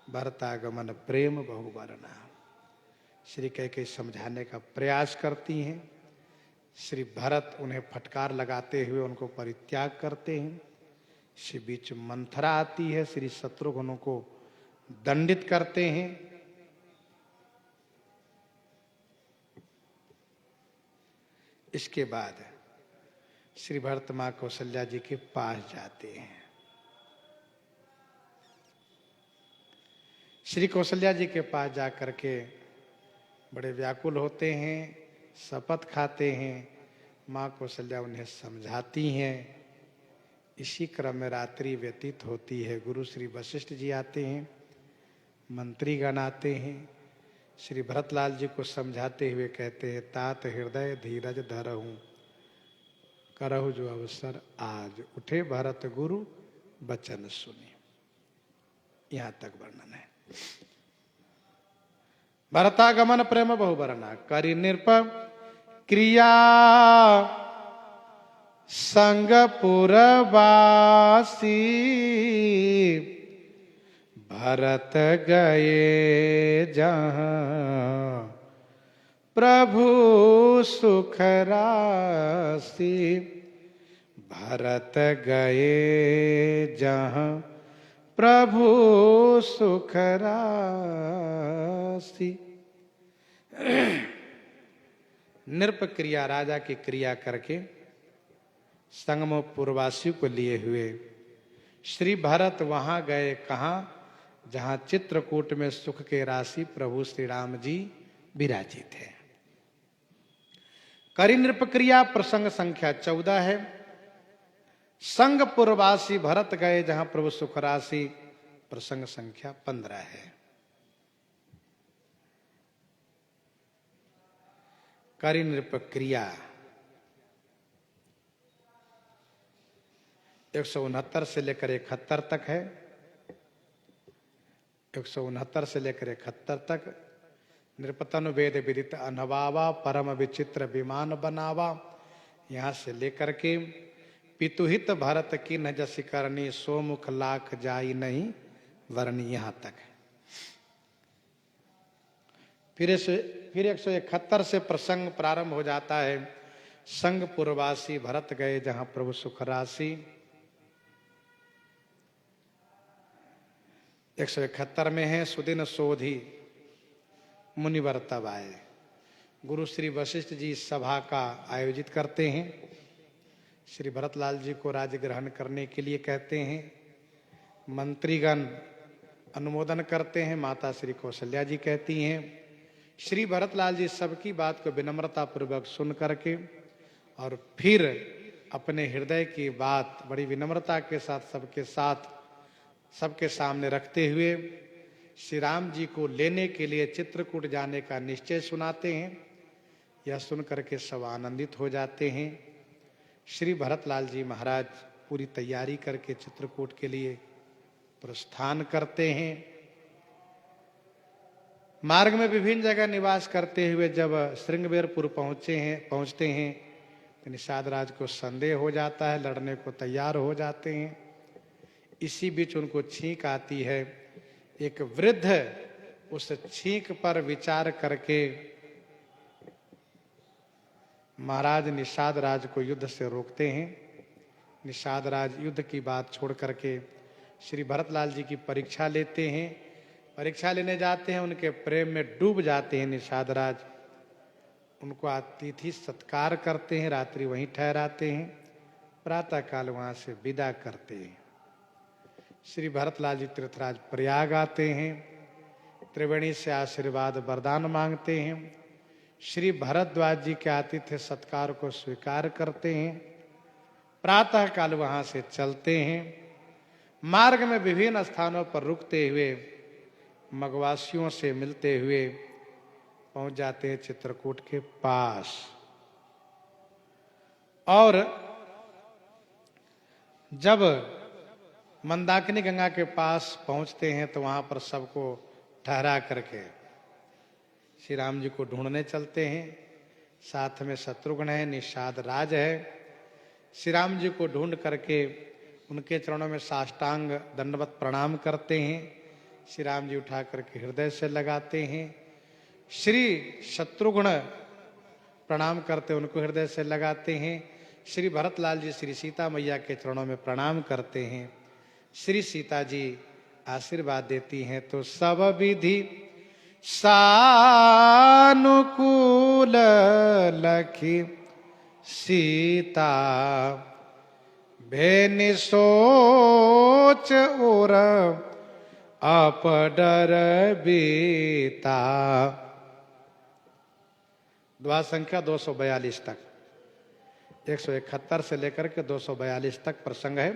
भरतागमन प्रेम बहुवरना, श्री कैकेयी समझाने का प्रयास करती हैं। श्री भरत उन्हें फटकार लगाते हुए उनको परित्याग करते हैं। इसी बीच मंथरा आती है, श्री शत्रुघ्न को दंडित करते हैं। इसके बाद श्री भरत मां कौशल्या जी के पास जाते हैं। श्री कौशल्या जी के पास जाकर के बड़े व्याकुल होते हैं, शपथ खाते हैं। माँ कौशल्या उन्हें समझाती हैं। इसी क्रम में रात्रि व्यतीत होती है। गुरु श्री वशिष्ठ जी आते हैं, मंत्रीगण आते हैं। श्री भरतलाल जी को समझाते हुए कहते हैं, तात हृदय धीरज धरहु करहु जो अवसर आज, उठे भरत गुरु बचन सुने। यहां तक वर्णन है। भरतागमन प्रेम बहुवरना, करि नृप क्रिया संगपुरवासी, भरत गए जहाँ प्रभु सुख राशि। भरत गए जहाँ प्रभु सुख राशि। नृप क्रिया, राजा की क्रिया करके संगमपुरवासी को लिए हुए श्री भरत वहां गए, कहां? जहां चित्रकूट में सुख के राशि प्रभु श्री राम जी विराजित है। करी नृप क्रिया प्रसंग संख्या 14 है। संगपुरवासी भरत गए जहां प्रभु सुख राशि प्रसंग संख्या 15 है। करी नृप क्रिया 169 से लेकर 71 तक है। 169 से लेकर 71 तक। नृपतनु वेद विदित अनवावा परम विचित्र विमान बनावा, यहां से लेकर के पितुहित भरत की न जस करनी, सो मुख लाख जाई नहीं वरनी। यहां तक है। फिर 171 से प्रसंग प्रारंभ हो जाता है। संग पुरवासी भरत गए जहां प्रभु सुख राशि। 171 में है, सुदिन सोधी मुनिवर तब आए। गुरु श्री वशिष्ठ जी इस सभा का आयोजित करते हैं। श्री भरतलाल जी को राज्य ग्रहण करने के लिए कहते हैं। मंत्रीगण अनुमोदन करते हैं। माता श्री कौशल्या जी कहती हैं। श्री भरतलाल जी सबकी बात को विनम्रता पूर्वक सुन करके और फिर अपने हृदय की बात बड़ी विनम्रता के साथ सबके सामने रखते हुए श्री राम जी को लेने के लिए चित्रकूट जाने का निश्चय सुनाते हैं। यह सुन करके सब आनंदित हो जाते हैं। श्री भरतलाल जी महाराज पूरी तैयारी करके चित्रकूट के लिए प्रस्थान करते हैं। मार्ग में विभिन्न जगह निवास करते हुए जब श्रृंगबेरपुर पहुंचते हैं तो निषाद राज को संदेह हो जाता है, लड़ने को तैयार हो जाते हैं। इसी बीच उनको छींक आती है। एक वृद्ध उस छींक पर विचार करके महाराज निषाद राज को युद्ध से रोकते हैं। निषाद राज युद्ध की बात छोड़ करके श्री भरतलाल जी की परीक्षा लेते हैं। परीक्षा लेने जाते हैं, उनके प्रेम में डूब जाते हैं। निषाद राज उनको अतिथि सत्कार करते हैं, रात्रि वहीं ठहराते हैं, प्रातः काल वहां से विदा करते हैं। श्री भरतलाल जी तीर्थराज प्रयाग आते हैं, त्रिवेणी से आशीर्वाद वरदान मांगते हैं। श्री भरद्वाज जी के आतिथ्य सत्कार को स्वीकार करते हैं। प्रातः काल वहां से चलते हैं। मार्ग में विभिन्न स्थानों पर रुकते हुए मगवासियों से मिलते हुए पहुंच जाते हैं चित्रकूट के पास। और जब मंदाकिनी गंगा के पास पहुंचते हैं तो वहां पर सबको ठहरा करके श्री राम जी को ढूंढने चलते हैं। साथ में शत्रुघ्न है, निषाद राज है। श्री राम जी को ढूंढ करके उनके चरणों में साष्टांग दंडवत प्रणाम करते हैं। श्री राम जी उठा करके हृदय से लगाते हैं। श्री शत्रुघ्न प्रणाम करते उनको हृदय से लगाते हैं। श्री भरतलाल जी श्री सीता मैया के चरणों में प्रणाम करते हैं। श्री सीता जी आशीर्वाद देती हैं तो सब विधि सानुकूल लखी सीता भेनि सोच और अपडर बीता। द्वा संख्या 242 तक, 171 से लेकर के 242 तक प्रसंग है।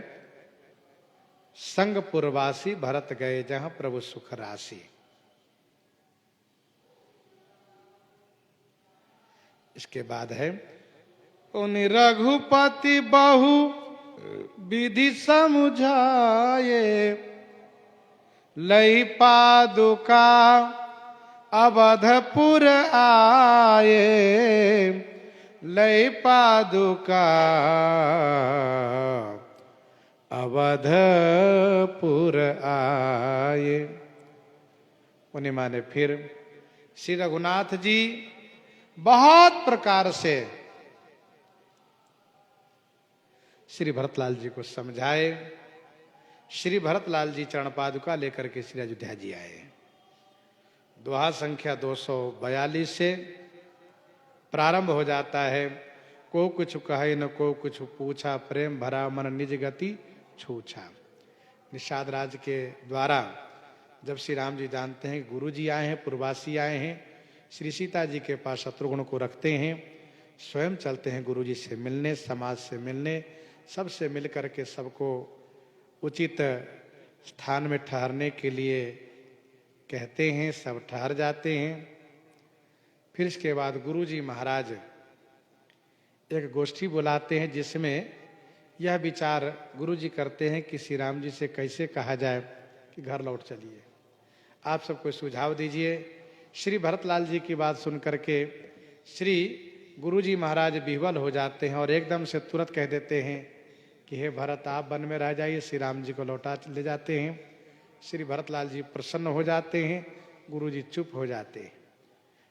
संग पुरवासी भरत गए जहां प्रभु सुख राशि। इसके बाद है उन रघुपति बहु विधि समझाए, लई पादुका अवधपुर आए, लई पादुका अवधपुर आए। उन्हें माने फिर श्री रघुनाथ जी बहुत प्रकार से श्री भरतलाल जी को समझाए। श्री भरतलाल जी चरण पादुका लेकर के श्री अयोध्या जी आए। दोहा संख्या 242 से प्रारंभ हो जाता है। को कुछ कहे न को कुछ पूछा, प्रेम भरा मन निज गति छूछा। निषाद राज के द्वारा जब श्री राम जी जानते हैं गुरु जी आए हैं, पुरवासी आए हैं, श्री सीता जी के पास शत्रुघ्न को रखते हैं, स्वयं चलते हैं गुरु जी से मिलने, समाज से मिलने, सबसे मिल करके सबको उचित स्थान में ठहरने के लिए कहते हैं। सब ठहर जाते हैं। फिर इसके बाद गुरु जी महाराज एक गोष्ठी बुलाते हैं जिसमें यह विचार गुरु जी करते हैं कि श्री राम जी से कैसे कहा जाए कि घर लौट चलिए। आप सबको सुझाव दीजिए। श्री भरतलाल जी की बात सुन करके श्री गुरु जी महाराज विह्वल हो जाते हैं और एकदम से तुरंत कह देते हैं कि हे भरत आप वन में रह जाइए। श्री राम जी को लौटा ले जाते हैं। श्री भरतलाल जी प्रसन्न हो जाते हैं। गुरु जी चुप हो जाते हैं।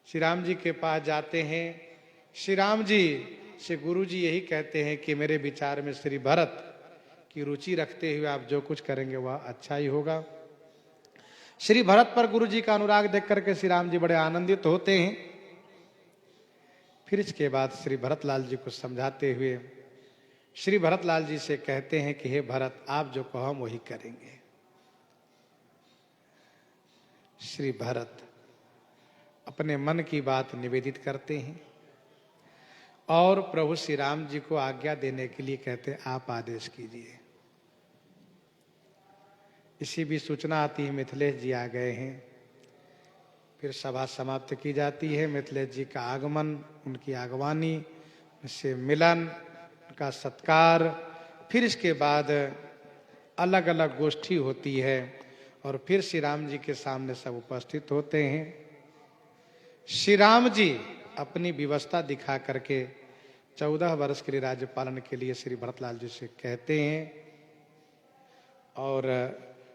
श्री राम जी के पास जाते हैं। श्री राम जी से गुरु जी यही कहते हैं कि मेरे विचार में श्री भरत की रुचि रखते हुए आप जो कुछ करेंगे वह अच्छा ही होगा। श्री भरत पर गुरु जी का अनुराग देख करके श्री राम जी बड़े आनंदित होते हैं। फिर इसके बाद श्री भरतलाल जी को समझाते हुए श्री भरतलाल जी से कहते हैं कि हे भरत आप जो कहो हम वही करेंगे। श्री भरत अपने मन की बात निवेदित करते हैं और प्रभु श्री राम जी को आज्ञा देने के लिए कहते हैं आप आदेश कीजिए। इसी भी सूचना आती है मिथिलेश जी आ गए हैं। फिर सभा समाप्त की जाती है। मिथिलेश जी का आगमन, उनकी आगवानी, उनसे मिलन, उनका सत्कार, फिर इसके बाद अलग अलग गोष्ठी होती है और फिर श्री राम जी के सामने सब उपस्थित होते हैं। श्री राम जी अपनी व्यवस्था दिखा करके 14 वर्ष के लिए राज्य पालन के लिए श्री भरतलाल जी से कहते हैं और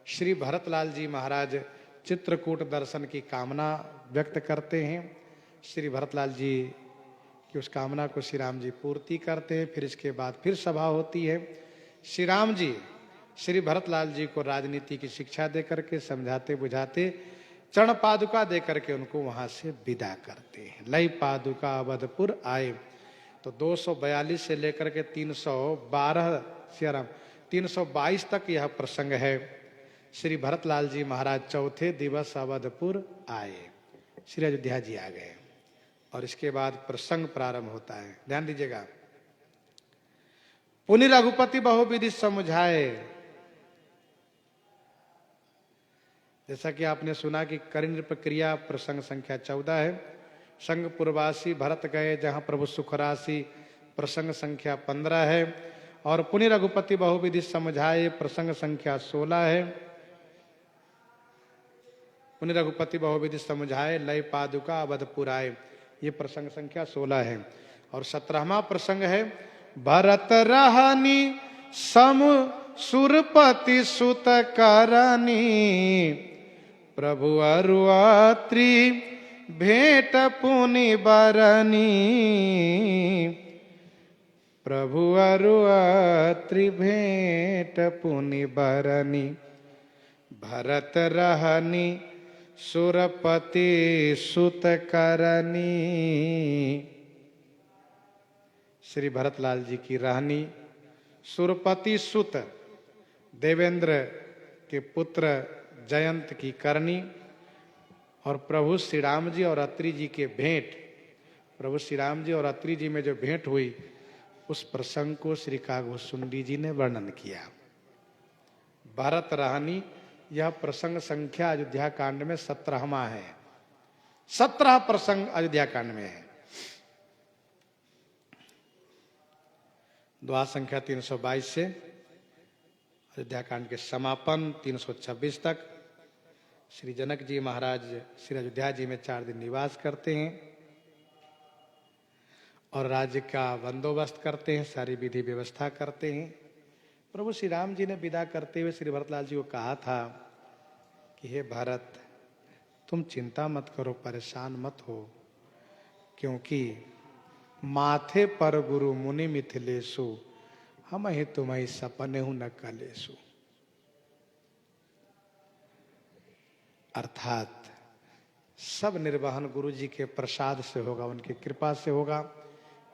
श्री भरतलाल जी महाराज चित्रकूट दर्शन की कामना व्यक्त करते हैं। श्री भरतलाल जी की उस कामना को श्री राम जी पूर्ति करते हैं। फिर इसके बाद फिर सभा होती है। श्री राम जी श्री भरतलाल जी को राजनीति की शिक्षा दे करके समझाते बुझाते चरण पादुका दे करके उनको वहां से विदा करते हैं। लई पादुका अवधपुर आए। तो 242 से लेकर के 322 तक यह प्रसंग है। श्री भरतलाल जी महाराज चौथे दिवस अवधपुर आए। श्री अयोध्या जी आ गए और इसके बाद प्रसंग प्रारंभ होता है। ध्यान दीजिएगा। पुनि रघुपति बहुविधि समझाए। जैसा कि आपने सुना कि करिंद्र प्रक्रिया प्रसंग संख्या 14 है। संग पुरवासी भरत गए जहां प्रभु सुखरासी प्रसंग संख्या 15 है और पुनि रघुपति बहुविधि समझाए प्रसंग संख्या 16 है। पुनि रघुपति बहुविधि समझाए लय पादुका अवधपुर आए, ये प्रसंग संख्या 16 है। और 17वां प्रसंग है भरत रहनी सम सुरपति सुत करनी प्रभु अरुआत्री भेंट पुनि बरनी प्रभु अरुआत्री भेंट पुनि बरनी भरत रहनी सुरपति सुत करनी। श्री भरतलाल जी की रहनी सुरपति सुत देवेंद्र के पुत्र जयंत की करनी और प्रभु श्री राम जी और अत्रि जी के भेंट, प्रभु श्री राम जी और अत्रि जी में जो भेंट हुई उस प्रसंग को श्री कागभूषुंडी जी ने वर्णन किया। भरत रहनी यह प्रसंग संख्या अयोध्या कांड में 17वां है। 17 प्रसंग अयोध्या कांड में है। द्वार संख्या 322 से अयोध्या कांड के समापन 326 तक श्री जनक जी महाराज श्री अयोध्या जी में 4 दिन निवास करते हैं और राज्य का बंदोबस्त करते हैं, सारी विधि व्यवस्था करते हैं। प्रभु श्री राम जी ने विदा करते हुए श्री भरतलाल जी को कहा था कि हे भरत तुम चिंता मत करो, परेशान मत हो, क्योंकि माथे पर गुरु मुनि मिथिलेशु हम ही तुम्हें सपने हूं न कलेशु। अर्थात सब निर्वहन गुरु जी के प्रसाद से होगा, उनकी कृपा से होगा,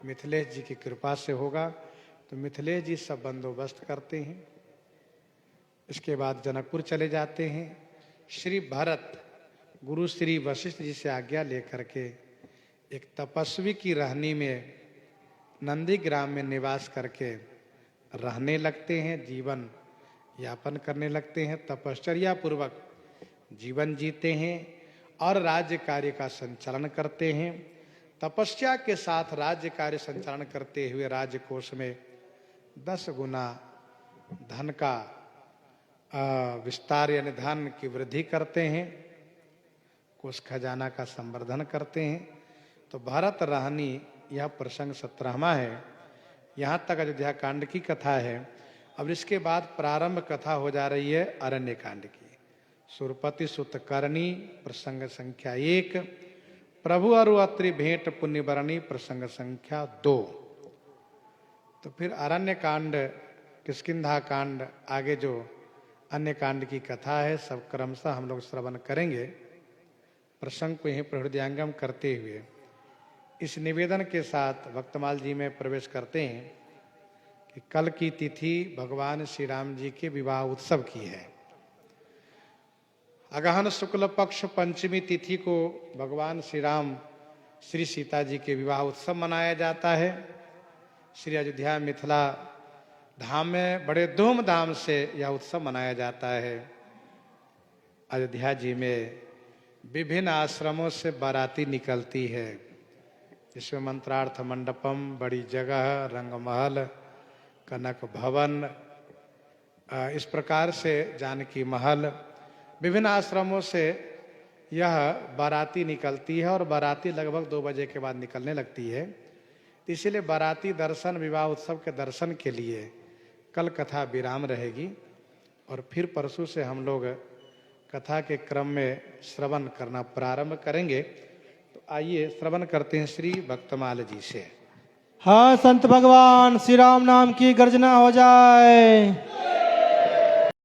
मिथिलेश जी की कृपा से होगा। तो मिथिलेश जी सब बंदोबस्त करते हैं। इसके बाद जनकपुर चले जाते हैं। श्री भरत गुरु श्री वशिष्ठ जी से आज्ञा लेकर के एक तपस्वी की रहनी में नंदी ग्राम में निवास करके रहने लगते हैं, जीवन यापन करने लगते हैं, तपश्चर्या पूर्वक जीवन जीते हैं और राज्य कार्य का संचालन करते हैं। तपस्या के साथ राज्य कार्य संचालन करते हुए राजकोष में 10 गुना धन का विस्तार यानी धन की वृद्धि करते हैं, कोष खजाना का संवर्धन करते हैं। तो भरत रहनी यह प्रसंग 17वां है। यहाँ तक अयोध्या कांड की कथा है अब इसके बाद प्रारंभ कथा हो जा रही है अरण्य कांड की। सुरपति सुत करनी प्रसंग संख्या 1, प्रभु अरु अत्रि भेंट पुण्यवरणी प्रसंग संख्या 2। तो फिर अरण्य कांड, किष्किंधा कांड, आगे जो अन्य कांड की कथा है सब क्रमशः हम लोग श्रवण करेंगे। प्रसंग को यहीं प्रहृदयांगम करते हुए इस निवेदन के साथ भक्तमाल जी में प्रवेश करते हैं कि कल की तिथि भगवान श्री राम जी के विवाह उत्सव की है। अगहन शुक्ल पक्ष पंचमी तिथि को भगवान श्री राम श्री सीता जी के विवाह उत्सव मनाया जाता है। श्री अयोध्या मिथिला धाम में बड़े धूमधाम से यह उत्सव मनाया जाता है। अयोध्या जी में विभिन्न आश्रमों से बाराती निकलती है, जिसमें मंत्रार्थ मंडपम, बड़ी जगह, रंगमहल, कनक भवन, इस प्रकार से जानकी महल, विभिन्न आश्रमों से यह बाराती निकलती है और बाराती लगभग 2 बजे के बाद निकलने लगती है। इसीलिए बाराती दर्शन, विवाह उत्सव के दर्शन के लिए कल कथा विराम रहेगी और फिर परसों से हम लोग कथा के क्रम में श्रवण करना प्रारंभ करेंगे। तो आइए श्रवण करते हैं श्री भक्तमाल जी से। हाँ, संत भगवान श्री राम नाम की गर्जना हो जाए।